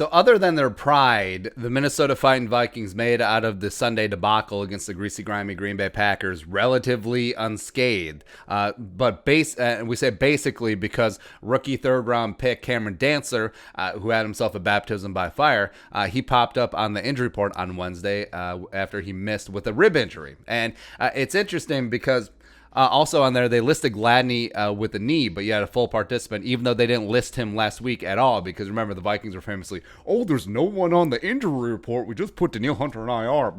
So other than their pride, the Minnesota Fighting Vikings made out of the Sunday debacle against the greasy, grimy Green Bay Packers relatively unscathed. But we say basically because rookie third-round pick Cameron Dantzler, who had himself a baptism by fire, he popped up on the injury report on Wednesday after he missed with a rib injury. And it's interesting because also on there, they listed Gladney with a knee, but you had a full participant, even though they didn't list him last week at all, because remember, the Vikings were famously, oh, there's no one on the injury report. We just put Danielle Hunter in IR.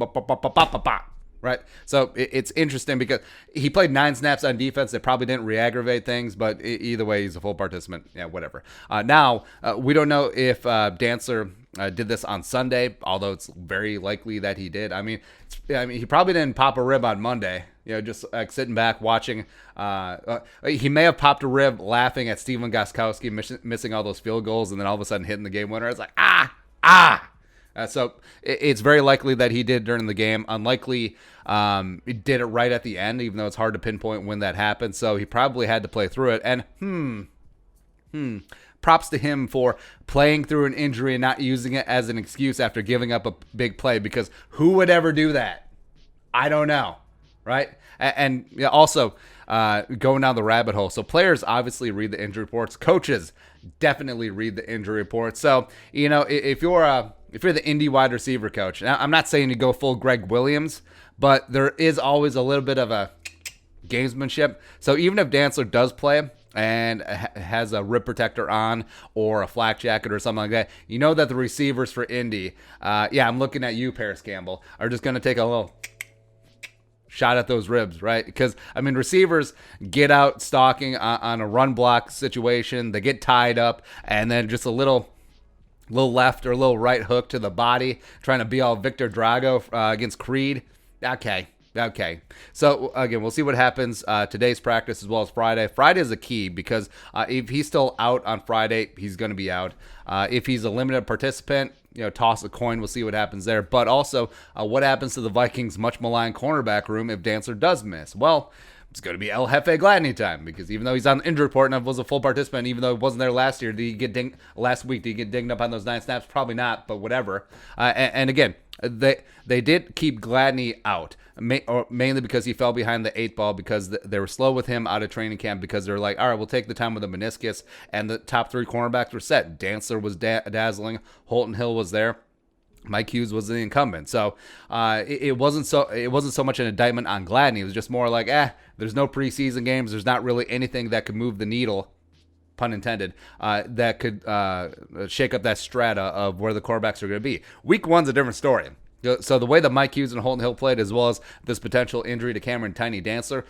Right? So it's interesting because he played 9 snaps on defense. They probably didn't re-aggravate things, but either way, he's a full participant. Yeah, whatever. Now, we don't know if Dantzler did this on Sunday, although it's very likely that he did. I mean, he probably didn't pop a rib on Monday. Just sitting back watching. He may have popped a rib laughing at Steven Gostkowski missing all those field goals and then all of a sudden hitting the game winner. It's like, so it's very likely that he did during the game. Unlikely he did it right at the end, even though it's hard to pinpoint when that happened. So he probably had to play through it. And props to him for playing through an injury and not using it as an excuse after giving up a big play, because who would ever do that? I don't know. Right? And also going down the rabbit hole. So players obviously read the injury reports. Coaches definitely read the injury reports. So, if you're the indie wide receiver coach, now I'm not saying you go full Greg Williams, but there is always a little bit of a gamesmanship. So even if Dantzler does play and has a rib protector on or a flak jacket or something like that, you know that the receivers for Indy, I'm looking at you, Paris Campbell, are just going to take a little shot at those ribs, right? Because, receivers get out stalking on a run block situation. They get tied up, and then just a little left or a little right hook to the body, trying to be all Victor Drago against Creed. Okay. So, again, we'll see what happens today's practice as well as Friday. Friday is a key because if he's still out on Friday, he's going to be out. If he's a limited participant, toss a coin. We'll see what happens there. But also, what happens to the Vikings' much maligned cornerback room if Dantzler does miss? Well, it's going to be El Jefe Gladney time, because even though he's on the injury report and was a full participant, even though he wasn't there last year, did he get last week? Did he get dinged up on those 9 snaps? Probably not, but whatever. And again, they did keep Gladney out, mainly because he fell behind the 8 ball, because they were slow with him out of training camp, because they're like, all right, we'll take the time with the meniscus, and the top 3 cornerbacks were set. Dantzler was dazzling. Holton Hill was there. Mike Hughes was the incumbent. So it wasn't so much an indictment on Gladney. It was just more like, there's no preseason games. There's not really anything that could move the needle, pun intended, that could shake up that strata of where the quarterbacks are going to be. Week 1's a different story. So the way that Mike Hughes and Holton Hill played, as well as this potential injury to Cameron Tiny Dantzler,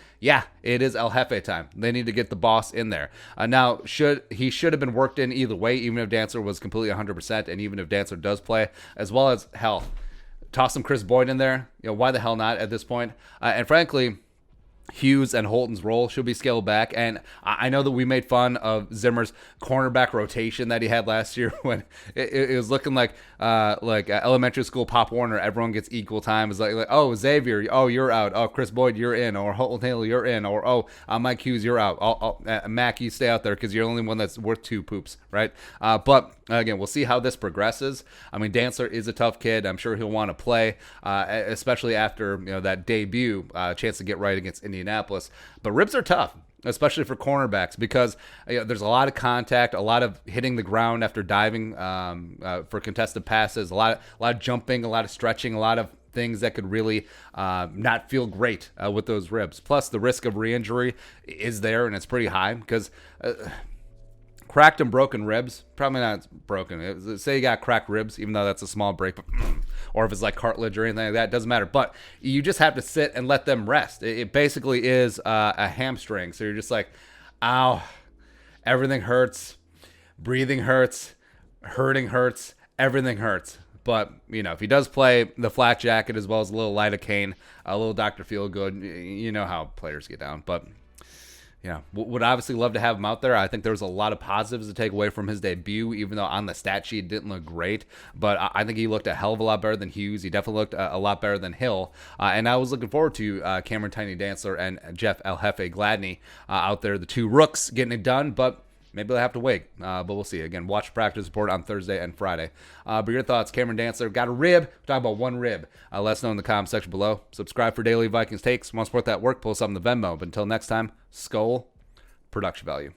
it is El Jefe time. They need to get the boss in there. Now, he should have been worked in either way, even if Dantzler was completely 100%, and even if Dantzler does play, as well as, hell, toss some Chris Boyd in there. Why the hell not at this point? And frankly, Hughes and Holton's role should be scaled back. And I know that we made fun of Zimmer's cornerback rotation that he had last year when it was looking like elementary school Pop Warner. Everyone gets equal time. It's like, oh, Xavier, oh, you're out. Oh, Chris Boyd, you're in. Or Holton Hill, you're in. Or, Mike Hughes, you're out. Mac, you stay out there because you're the only one that's worth 2 poops, right? But again, we'll see how this progresses. Dantzler is a tough kid. I'm sure he'll want to play, especially after that debut chance to get right against Indianapolis. But ribs are tough, especially for cornerbacks, because there's a lot of contact, a lot of hitting the ground after diving for contested passes, a lot of jumping, a lot of stretching, a lot of things that could really not feel great with those ribs. Plus, the risk of re-injury is there, and it's pretty high because cracked and broken ribs, probably not broken. Say you got cracked ribs, even though that's a small break, or if it's like cartilage or anything like that, it doesn't matter. But you just have to sit and let them rest. It basically is a hamstring. So you're just like, ow, everything hurts, breathing hurts, hurting hurts, everything hurts. But, if he does play the flak jacket as well as a little lidocaine, a little Dr. Feelgood, you know how players get down. But would obviously love to have him out there. I think there was a lot of positives to take away from his debut, even though on the stat sheet it didn't look great. But I think he looked a hell of a lot better than Hughes. He definitely looked a lot better than Hill. And I was looking forward to Cameron Tiny Dantzler and Jeff El Jefe Gladney out there, the 2 rooks getting it done. But Maybe they'll have to wait, but we'll see. Again, watch practice report on Thursday and Friday. But your thoughts, Cameron Dantzler, got a rib? We're talking about one rib. Let us know in the comment section below. Subscribe for daily Vikings takes. Want to support that work? Pull us up in the Venmo. But until next time, Skull, production value.